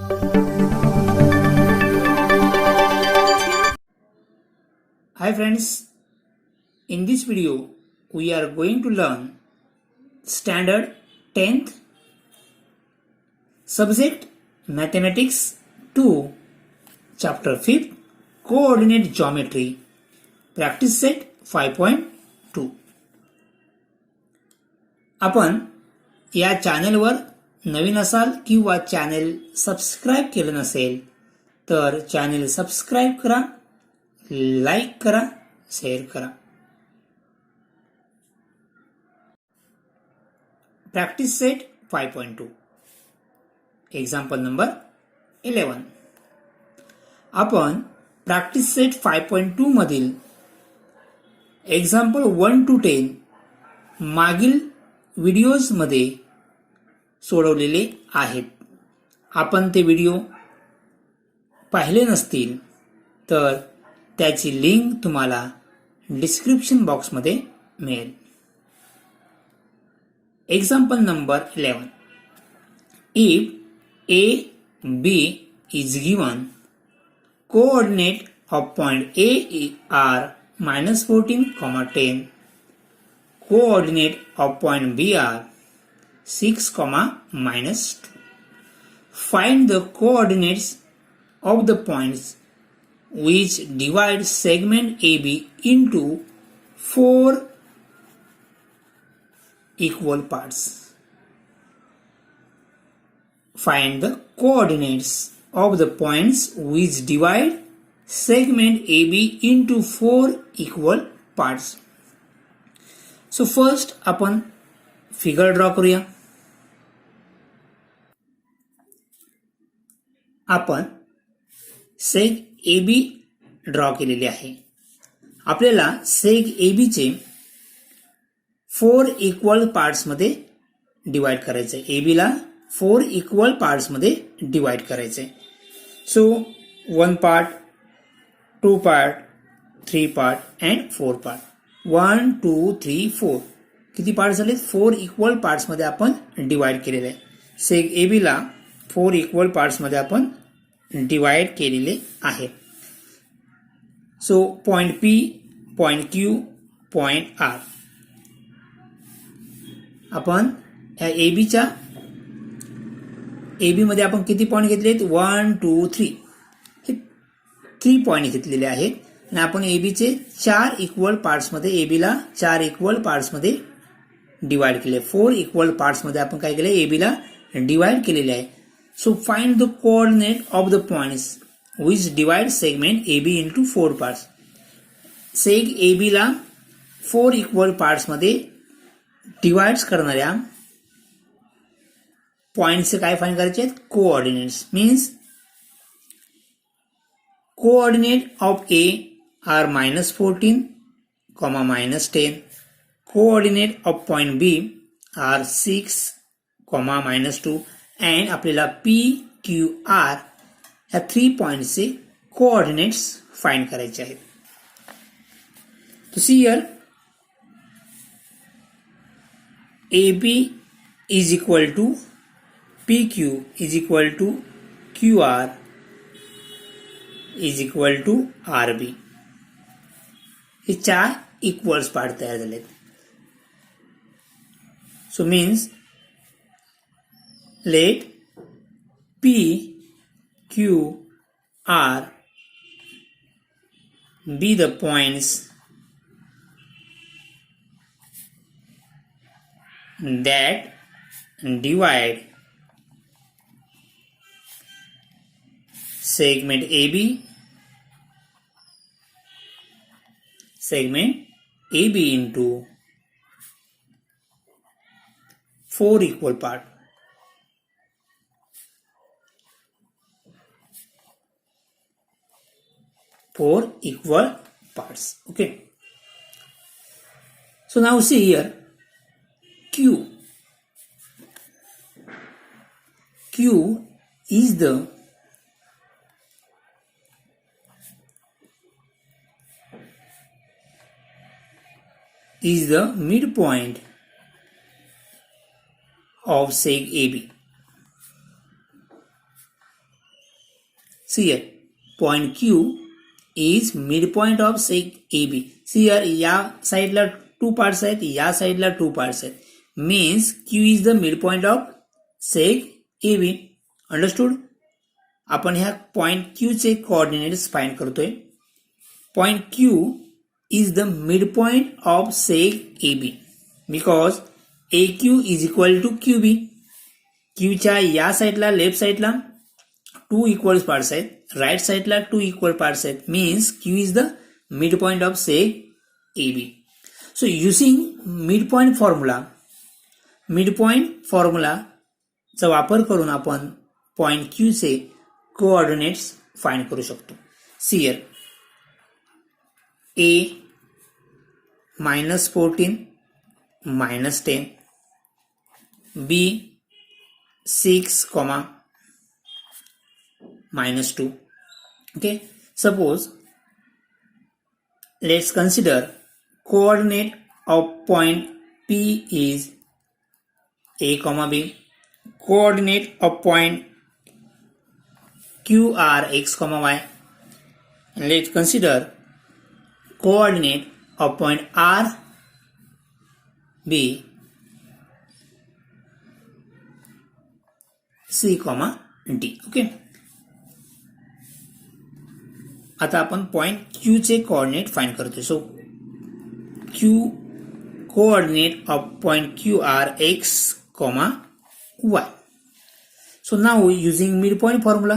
Hi friends, in this video we are going to learn standard 10th subject mathematics 2 chapter 5th coordinate geometry practice set 5.2. आपण या चॅनलवर नवीन असाल किंवा channel subscribe केलं नसेल तर चॅनल सबस्क्राइब करा, लाईक करा, शेअर करा. Practice set 5.2 example number 11. आपण प्रॅक्टिस सेट 5.2 मधील एक्झाम्पल 1 to 10 मागील व्हिडिओजमध्ये सोडवलेले आहेत. आपण ते व्हिडिओ पाहिले नसतील तर त्याची लिंक तुम्हाला डिस्क्रिप्शन बॉक्समध्ये मिळेल. Example number 11. If A, B is given, coordinate of point A are -14, 10. Coordinate of point B are 6, -2. Find the coordinates of the points which divide segment AB into 4 equal parts. Find the coordinates of the points which divide segment AB into 4 equal parts. So first आपण figure draw करूया. आपण सेग AB draw केलेली आहे. आपल्याला सेग AB चे 4 equal parts मध्ये divide करायचे. AB ला 4 इक्वल पार्ट्स मध्ये डिवाइड करायचे. सो 1 part, 2 part, 3 part and 4 part. 1 2 3 4 किती पार्ट झाले? 4 इक्वल पार्ट्स मध्ये आपण डिवाइड केलेले आहे. सेग AB ला 4 इक्वल पार्ट्स मध्ये आपण डिवाइड केलेले आहे. So point P, point Q, point R. आपण या एबीच्या AB मध्ये आपण किती पॉइंट घेतलेत? 1 2 3 हे 3 पॉइंट घेतलेले आहेत. आणि आपण AB चे 4 इक्वल पार्ट्स मध्ये AB ला 4 इक्वल पार्ट्स मध्ये डिवाइड केले. 4 इक्वल पार्ट्स मध्ये आपण काय केले? AB ला डिवाइड केलेले आहे. So find the coordinate of the points which divide segment AB into 4 parts. Seg AB ला 4 इक्वल पार्ट्स मध्ये डिवाइड्स करणाऱ्या पॉइंटचे काय फाइंड करायचे आहेत? Coordinates. Means coordinate of A are -14, -10. Coordinate of point B are 6, -2. and आपल्याला P, Q, R या 3 पॉइंटचे coordinates find करायचे आहेत. तो see here AB is equal to PQ is equal to QR is equal to RB. हे 4 equals part तयार झालेत. So means let P, Q, R be the points that divide segment AB into 4 equal part. Four equal parts. Okay. So now see here Q. Q is the midpoint of seg AB. See here, point Q is midpoint of seg AB. See here, या साइडला 2 parts आहेत, या साइडला 2 parts आहेत. Means Q is the midpoint of seg AB. Understood? आपण ह्या point Q चे coordinates find करतोय. Point Q is the midpoint of seg AB because AQ is equal to QB. Q च्या या साइडला लेफ्ट साइडला 2 इक्वल पार्ट्स आहेत, right साइडला 2 इक्वल पार्ट्स आहेत. Means Q is the midpoint of seg AB. So using midpoint formula चा वापर करून आपण पॉइंट Q चे कोऑर्डिनेट्स फाइंड करू शकतो. See here, A -14 -10, B 6, -2. Okay, suppose let's consider coordinate of point P is A, B. Coordinate of point Q are X, Y. And let's consider coordinate of point R, B, C, D. Okay. आता आपण point Q चे coordinate find करतोय. So Q coordinate of point Q are X, Y. So now using midpoint formula,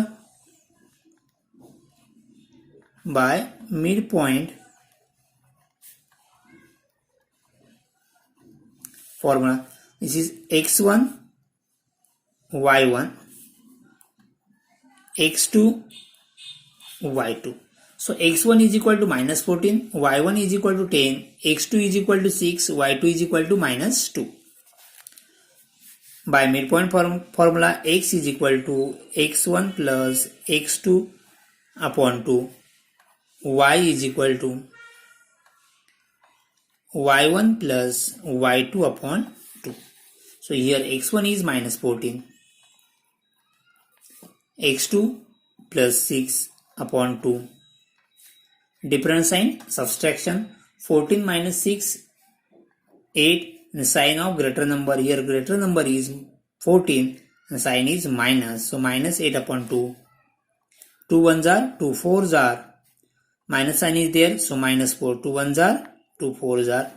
by midpoint formula, this is X1, Y1, X2, Y2. So X1 is equal to -14, Y1 is equal to 10, X2 is equal to 6, Y2 is equal to -2. By midpoint formula, X is equal to X1 plus X2 upon 2, Y is equal to Y1 plus Y2 upon 2. So here X1 is -14, X2 plus 6 upon 2. Different sign, subtraction. 14 minus 6, 8. The sign of greater number, here greater number is 14, the sign is minus, so -8 upon 2. 2 1s are 2 4s are, minus sign is there, so -4. 2 1s are 2 4s are,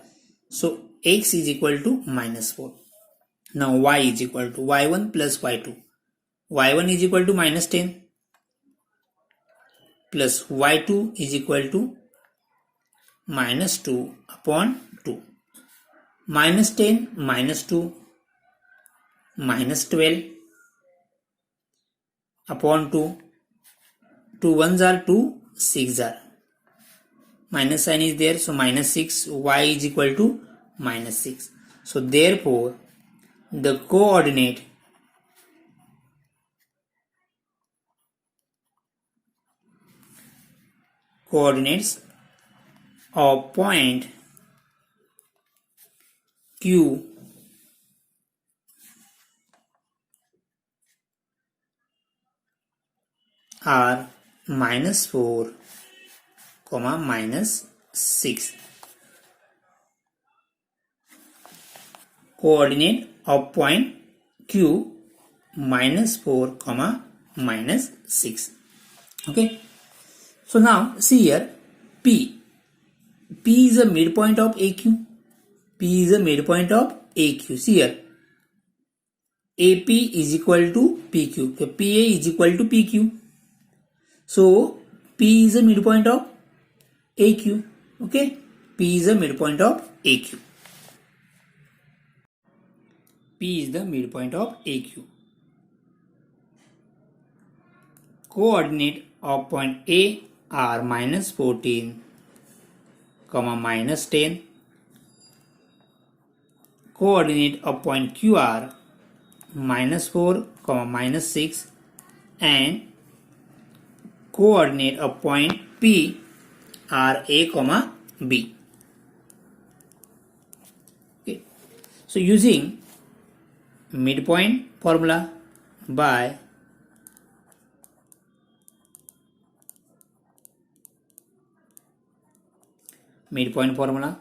so X is equal to -4. Now Y is equal to Y1 plus Y2. Y1 is equal to -10 plus Y2 is equal to -2 upon 2. -10 -2 -12 upon 2. 2 1s are 2, 6 are. Minus sign is there, so -6. Y is equal to -6. So therefore the coordinates of point Q are -4, -6. Coordinate of point Q -4, -6. Okay. So now see here, P is a midpoint of AQ. P is a midpoint of AQ. See here, AP is equal to PQ. So PA is equal to PQ. So P is a midpoint of AQ. Okay, P is a midpoint of AQ. P is the midpoint of AQ. Coordinate of point A are -14, -10. Coordinate of point Q are -4, -6, and coordinate of point P are A, B. Okay. So using midpoint formula, by mid point formula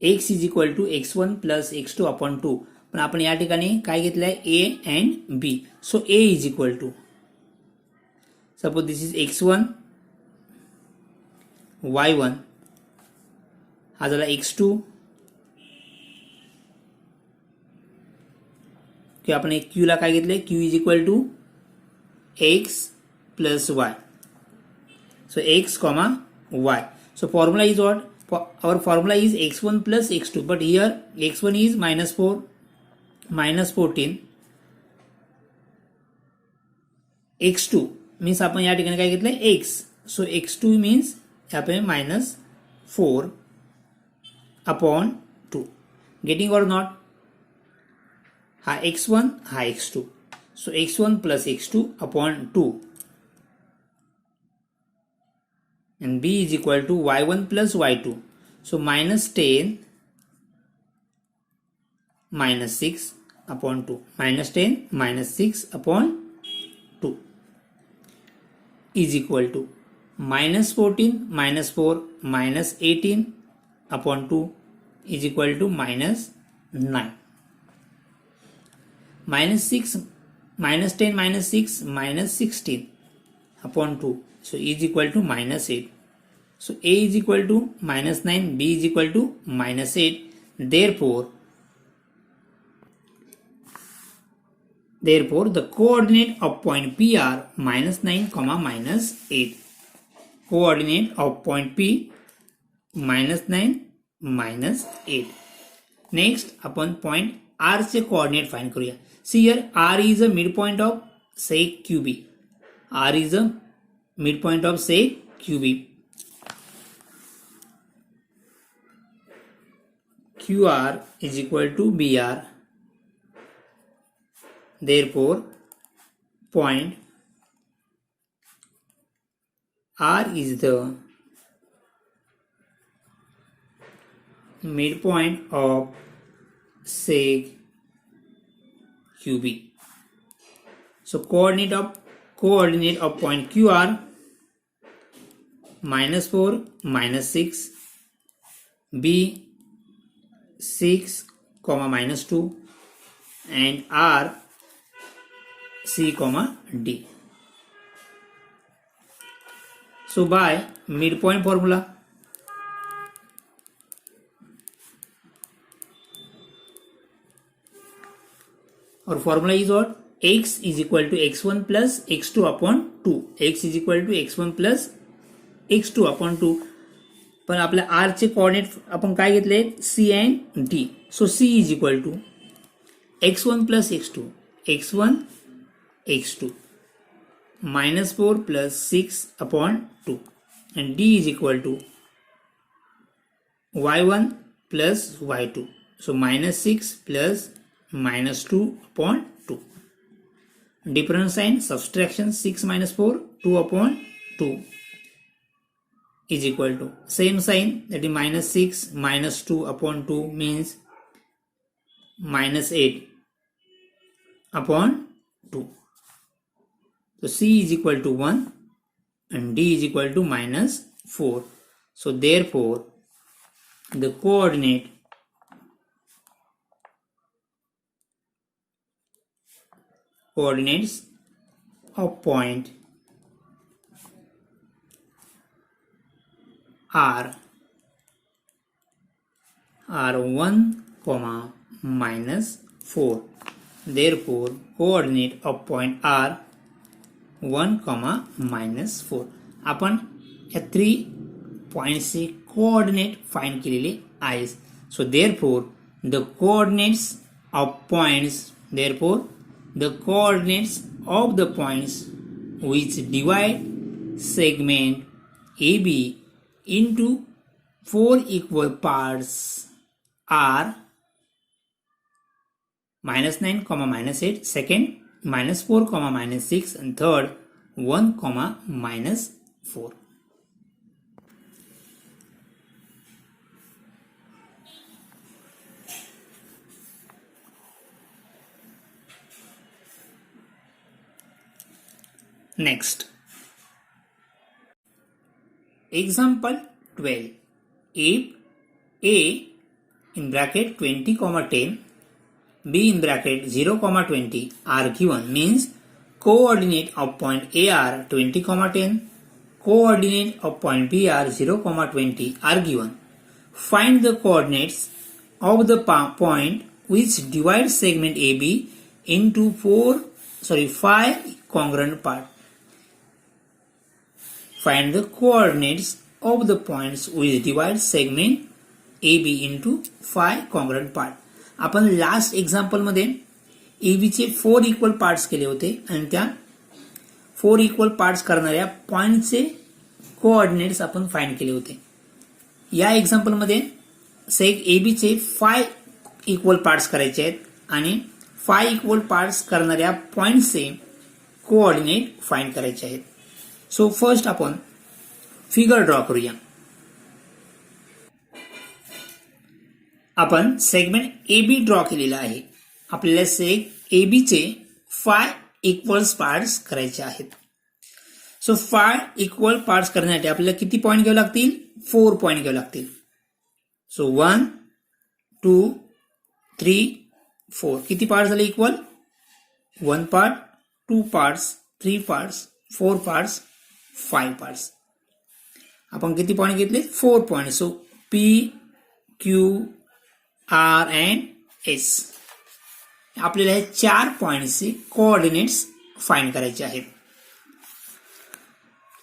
x is equal to x1 plus x2 upon 2. पण आपण या ठिकाणी काय घेतलंय a and b. So a is equal to suppose this is x1 y1 हा झाला x2 की आपण एक q ला काय घेतलंय q is equal to x plus y. So x comma y. So formula is what? Our formula is x1 plus x2. But here x1 is minus 4, minus 14. x2 means आपण या ठिकाणी काय घेतलंय x. So x2 means यहाँ पे minus 4 upon 2. Getting or not? हा x1 हा x2. So x1 plus x2 upon 2. And b is equal to y1 plus y2. So minus 10 minus 6 upon 2. Minus 10 minus 6 upon 2 is equal to minus 14 minus 4 minus 18 upon 2 is equal to minus 9. Minus 6 minus 10 minus 6 minus 16 upon 2. So is equal to minus 8. So a is equal to minus 9, b is equal to minus 8. Therefore the coordinate of point P are minus 9 comma minus 8. Coordinate of point P minus 9 minus 8. Next आपण point R चे coordinate find करूया. See here R is a midpoint of say QB. R is a midpoint of say QB. QR is equal to BR. Therefore, point R is the midpoint of seg QB. So coordinate of point QR minus 4 minus 6 B 6 comma minus 2 and R C comma D. So by midpoint formula our formula is what? X is equal to x1 plus x2 upon 2. X is equal to x1 plus x2 upon 2. पण आपल्या R चे coordinate आपण काय घेतले C and D. So C is equal to x1 plus x2 x1 x2 minus 4 plus 6 upon 2 and D is equal to y1 plus y2. So minus 6 plus minus 2 upon 2. Difference sign subtraction 6 minus 4 2 upon 2 is equal to same sign that is minus 6 minus 2 upon 2 means minus 8 upon 2. So C is equal to 1 and D is equal to minus 4. So therefore the coordinates of point R are 1 comma minus 4. Therefore coordinate of point R 1 comma minus 4. आपण या 3 पॉइंट्सचे coordinate find केलेले आहे. So therefore the coordinates of the points which divide segment AB into 4 equal parts are minus 9 comma minus 8, second minus 4 comma minus 6 and third 1 comma minus 4. Next, Example 12. If A in bracket 20, 10, B in bracket 0, 20 are given, means coordinate of point A are 20, 10, coordinate of point B are 0, 20 are given. Find the coordinates of the point which divides segment AB into 5 congruent parts. Find the coordinates of the points which divide segment AB into 5 congruent parts. आपण last example मध्ये AB चे 4 equal parts केले होते आणि त्या 4 equal parts करणाऱ्या पॉइंटचे coordinates आपण find केले होते. या एक्झाम्पल मध्ये सेग AB चे 5 इक्वल पार्ट्स करायचे आहेत आणि 5 इक्वल पार्ट्स करणाऱ्या पॉइंटचे कोऑर्डिनेट फाइंड करायचे आहेत. सो फर्स्ट आपण फिगर ड्रॉ करूया. आपण सेगमेंट AB ड्रॉ केलेला आहे. आपल्याला सेग AB चे 5 इक्वल पार्ट्स करायचे आहेत. सो 5 इक्वल पार्ट्स करण्यासाठी आपल्याला किती पॉइंट घ्यावे लागतील? 4 पॉइंट घ्यावे लागतील. सो 1 2 3 4 किती पार्ट्स झाले equal? 1 part, 2 parts, 3 parts, 4 parts, 5 parts. आपण किती पॉइंट घेतले? 4 point. So P Q R and S. आपल्याला हे 4 पॉइंटचे कोऑर्डिनेट्स फाइंड करायचे आहेत.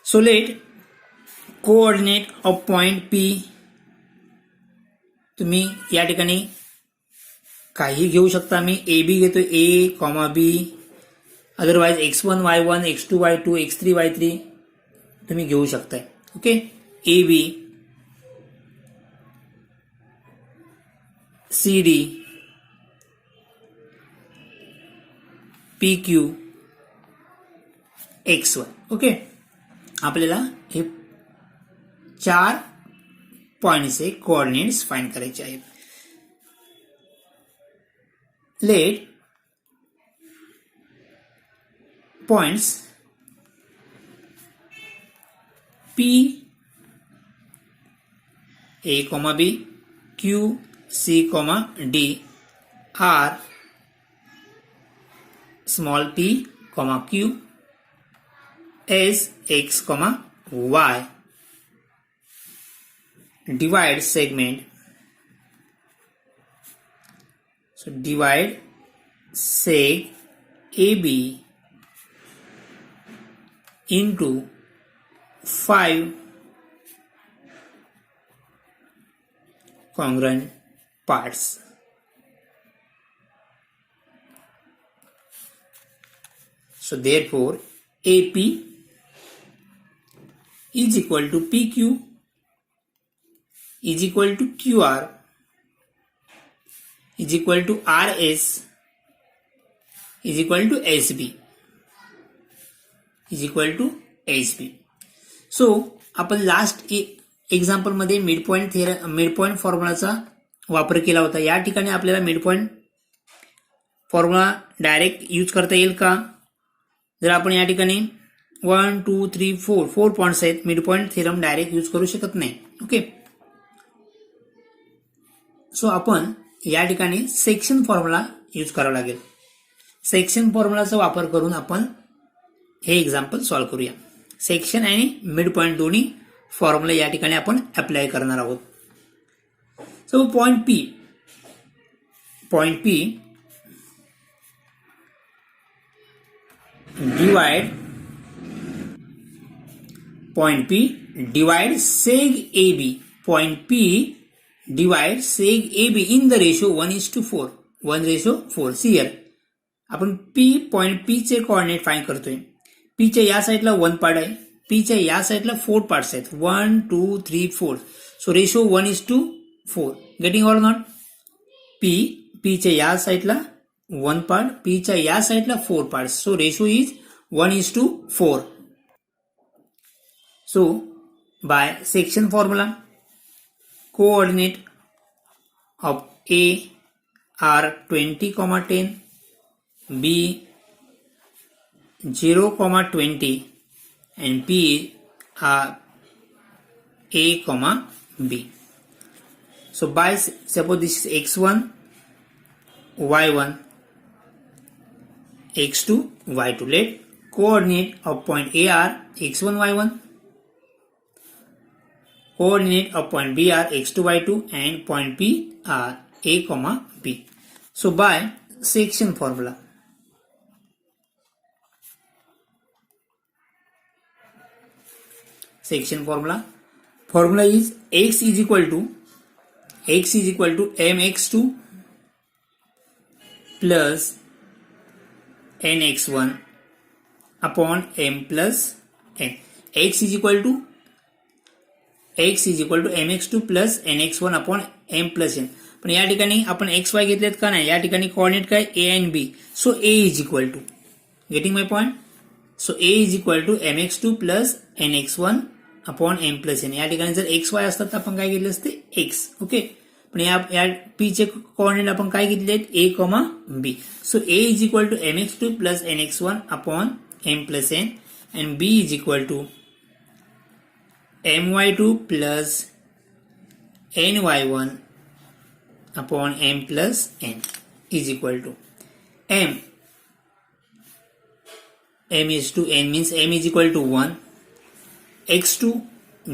So let coordinate of point P. तुम्ही या ठिकाणी काही घेऊ शकता. मी AB घेतो, A, B. Otherwise X1, Y1, X2, Y2, X3, Y3 तुम्ही घेऊ शकताय. Okay. AB, CD, PQ, X1. Okay. आपल्याला हे 4 पॉइंटचे कोऑर्डिनेट्स फाइंड करायचे आहेत. Let points P, A, B, Q, C, D are small p, Q, S, X, Y divide segment. So divide seg AB into 5 congruent parts. So therefore AP is equal to PQ is equal to QR is equal to RS is equal to SB is equal to SB. सो आपण last example मध्ये mid point फॉर्म्युलाचा वापर केला होता. या ठिकाणी आपल्याला mid point formula direct use करता येईल का? जर आपण या ठिकाणी 1 2 3 4 पॉइंट्स आहेत, mid point theorem direct use करू शकत नाही. ओके. सो आपण या ठिकाणी सेक्शन फॉर्म्युला यूज करावा लागेल. सेक्शन फॉर्म्युलाचा वापर करून आपण हे एक्झाम्पल सॉल्व्ह करूया. सेक्शन आणि मिड पॉइंट दोन्ही फॉर्म्युला या ठिकाणी आपण अप्लाय करणार आहोत. So point P divide seg AB. Point P divide seg AB in the ratio 1:4. 1:4. See here. आपण पॉइंट P चे कोऑर्डिनेट फाइंड करतोय. P च्या या साईडला 1 पार्ट आहे, P च्या या साईडला 4 पार्ट्स आहेत. 1 2 3 4. सो ratio 1:4. Getting or not? P च्या या साईडला 1 पार्ट, P च्या या साईडला 4 part. So ratio is 1:4. So by section formula coordinate of A are 20, 10, B 0, 20 and P are A, B. So by suppose this is x1, y1, x2, y2. Let coordinate of point A are x1, y1. Coordinate of point B are x2, y2, and point P are A, B. So by section formula, formula is x is equal to mx2 plus nx1 upon m plus n. x is equal to mx2 plus nx1 upon m plus n. पण या ठिकाणी आपण xy घेतलेत का नाही, या ठिकाणी coordinate काय a and b. So a is equal to, getting my point? So a is equal to mx2 plus nx1 upon m plus n. या ठिकाणी जर xy असतात तर आपण काय घेतले असते x. ओके, पण या p चे कोऑर्डिनेट आपण काय घेतले आहेत a, b. So a is equal to mx2 plus nx1 upon m plus n and b is equal to my2 plus ny1 upon m plus n is equal to m is to n means m is equal to 1, x2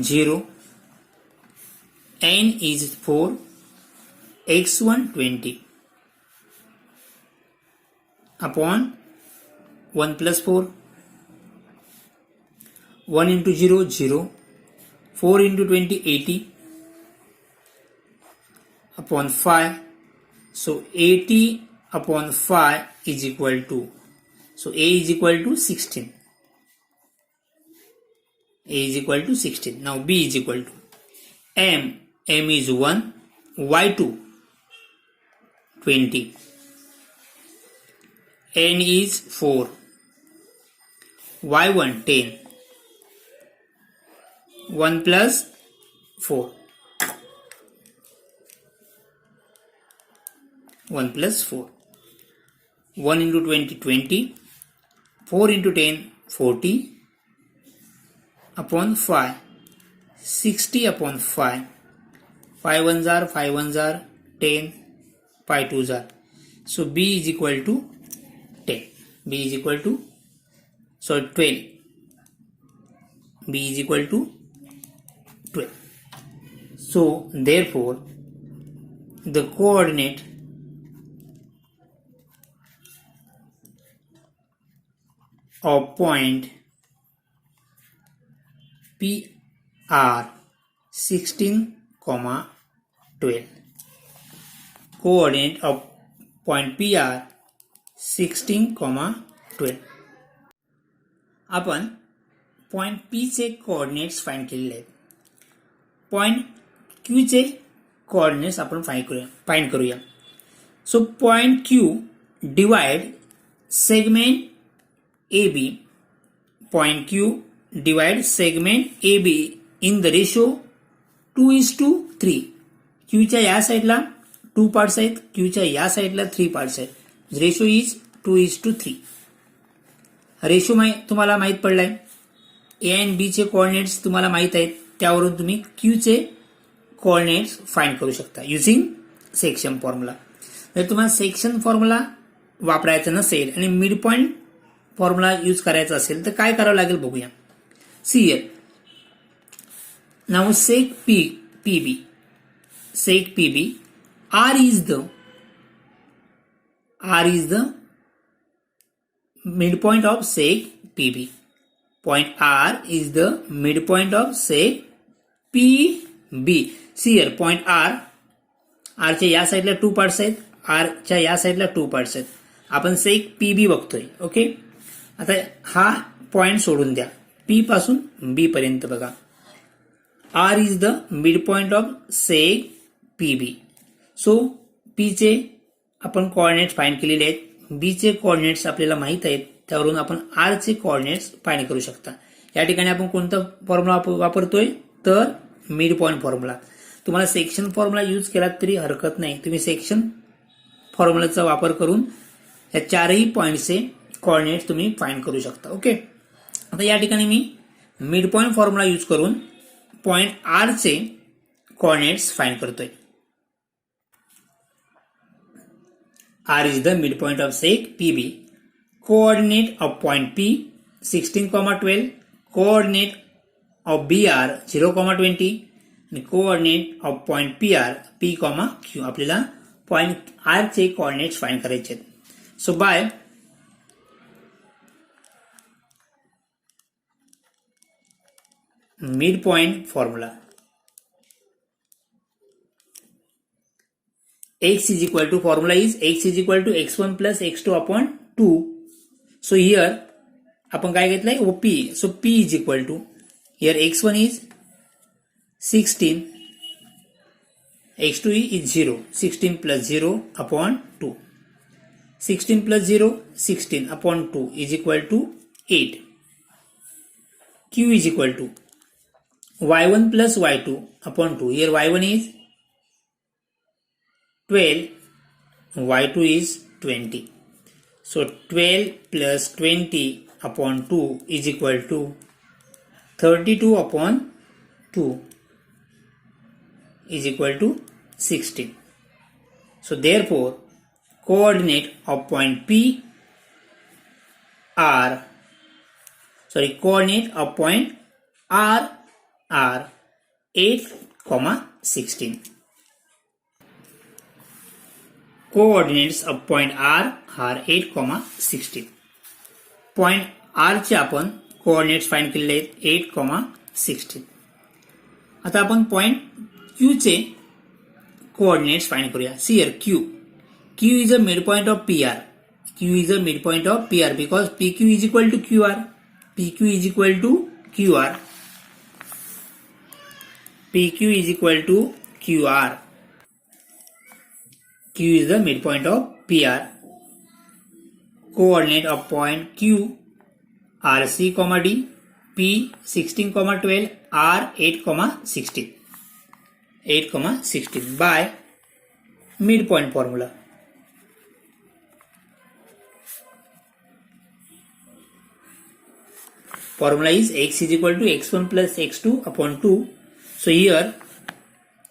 0, n is 4, x1 20 upon 1 plus 4, 1 into 0 0, 4 into 20 80 upon 5. So 80 upon 5 is equal to, so a is equal to 16. A is equal to 16. Now b is equal to m is 1, y2 20, n is 4, y1 10, 1 plus 4, 1 plus 4, 1 into 20 20, 4 into 10 40 upon 5, 60 upon 5, 5 ones are 10, 5 twos are. So b is equal to 10. B is equal to, so 12. B is equal to 12. So therefore the coordinate of point P are 16, 12. Coordinate of point P are 16, 12. आपण point P चे coordinates find केलेले आहेत. Point Q चे coordinates आपण find करूया. So point Q divide segment AB. Point Q divide segment AB in the ratio 2:3. Q च्या या साइडला 2 पार्ट्स आहेत, Q च्या या साइडला 3 पार्ट्स आहेत. Ratio is 2:3. रेशो तुम्हाला माहित पडलाय. A and B चे कोऑर्डिनेट्स तुम्हाला माहित आहेत, त्यावरून तुम्ही Q चे कोऑर्डिनेट्स फाइंड करू शकता युजिंग सेक्शन फॉर्म्युला. जर तुम्हाला सेक्शन फॉर्म्युला वापरायचा नसेल आणि मिड पॉइंट फॉर्म्युला यूज करायचा असेल तर काय करावं लागेल बघूया. See here now seg PB R is the midpoint of sec PB. Point R is the midpoint of sec PB. See here point R च्या या साइडला 2 पार्ट्स आहेत, R च्या या साइडला 2 पार्ट्स आहेत. आपण सेक PB बघतोय. ओके, आता हा पॉइंट सोडून द्या, P पासून B पर्यंत बघा. R is the midpoint of sec PB. So P चे आपण कोऑर्डिनेट्स फाइंड केलेले आहेत, B चे कोऑर्डिनेट्स आपल्याला माहित आहेत, त्यावरून आपण R चे कोऑर्डिनेट्स फाइंड करू शकता. या ठिकाणी आपण कोणता फॉर्म्युला वापरतोय तर मिड पॉइंट फॉर्म्युला. तुम्हाला सेक्शन फॉर्म्युला यूज केला तरी हरकत नाही, तुम्ही सेक्शन फॉर्म्युलाचा वापर करून या चारही पॉइंटचे कोऑर्डिनेट्स तुम्ही फाइंड करू शकता. ओके, आता या ठिकाणी मी मिड पॉइंट फॉर्म्युला यूज करून पॉइंट आर चे कोऑर्डिनेट्स फाइंड करतोय. R is the midpoint of sec PB. Coordinate of point P 16,12. Coordinate of BR 0,20 आणि coordinate of point PR P, Q. आपल्याला पॉइंट R चे coordinates find करायचे आहेत. So by mid point formula x is equal to formula is x is equal to x1 plus x2 upon 2. So here आपण काय घेतलंय OP. So P is equal to here x1 is 16, x2 is 0, 16 plus 0 upon 2. 16 plus 0, 16 upon 2 is equal to 8. Q is equal to y1 plus y2 upon 2. Here y1 is 12, y2 is 20. So 12 plus 20 upon 2 is equal to 32 upon 2 is equal to 16. So therefore coordinate of point P are coordinate of point R are 8, 16. Coordinates of point R are 8, 16. Point R चे आपण coordinates find केलेले आहेत 8, 16. आता आपण point Q चे coordinates find करूया. See here Q is a midpoint of PR. Q is a midpoint of PR because PQ is equal to QR. PQ is equal to QR. PQ is equal to QR. Q is the midpoint of PR. Coordinate of point Q are C, D, P 16, 12, R 8, 16. 8, 16 by midpoint formula. Formula is x is equal to x1 plus x2 upon 2. So here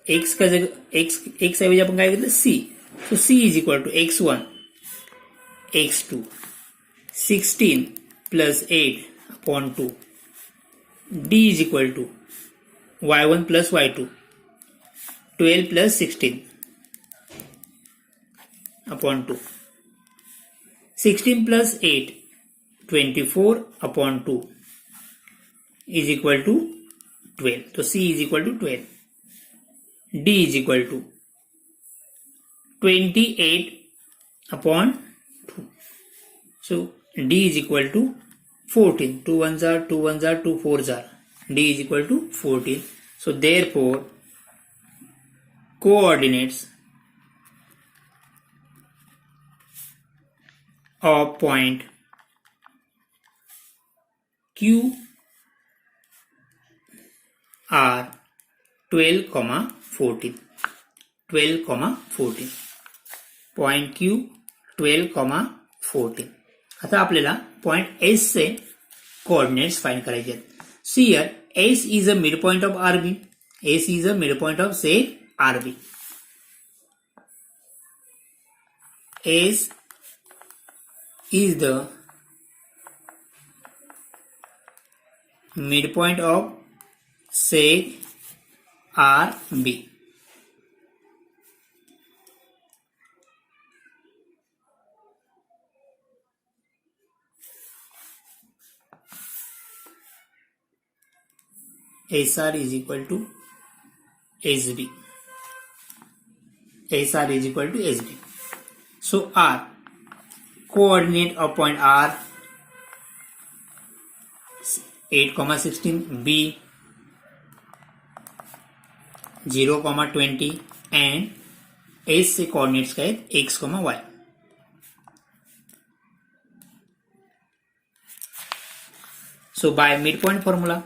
x ऐवजी आपण काय घेतलं C. So C is equal to x1, x2, 16 plus 8 upon 2. D is equal to y1 plus y2, 12 plus 16 upon 2. 16 plus 8, 24 upon 2 is equal to 12. So C is equal to 12. D is equal to 28 upon 2. So D is equal to 14. 2 ones are 2 ones are 2 fours are. D is equal to 14. So therefore coordinates of point Q are 12, 14. 12, 14. Point Q 12, 14. आता आपल्याला point S चे coordinates find करायचे आहेत. See here S is a midpoint of RB. S is a midpoint of say RB. S is the midpoint of seg RB. SR is equal to SB. SR is equal to SB. So R, coordinate of point R 8, 16, B 0, 20 and S से coordinates का है X, Y. So by midpoint formula,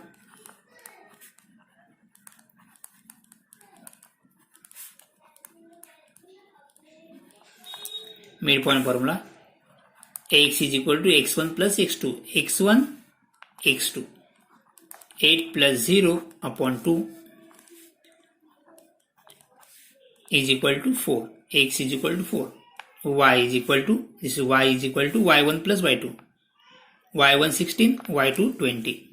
X is equal to x1 plus x2. x1, x2. 8 plus 0 upon 2 is equal to 4. X is equal to 4. Y is equal to, this is Y is equal to Y1 plus Y2. Y1 16, Y2 20.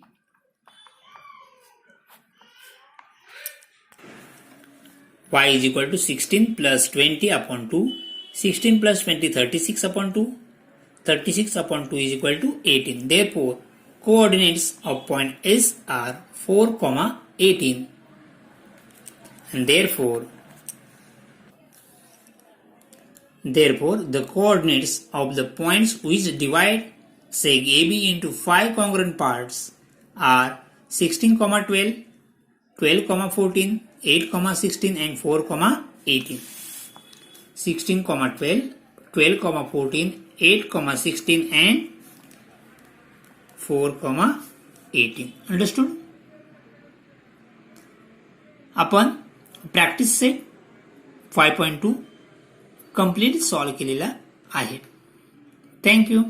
Y is equal to 16 plus 20 upon 2. 16 plus 20, 36 upon 2. 36 upon 2 is equal to 18. Therefore, coordinates of point S are 4, 18. And therefore, the coordinates of the points which divide seg AB into 5 congruent parts are 16, 12, 12, 14, 8, 16 and 4, 18. 16, 12, 12, 14, 8, 16 and 4, 18. Understood? आपण practice set 5.2 complete solve केलेला आहे. Thank you.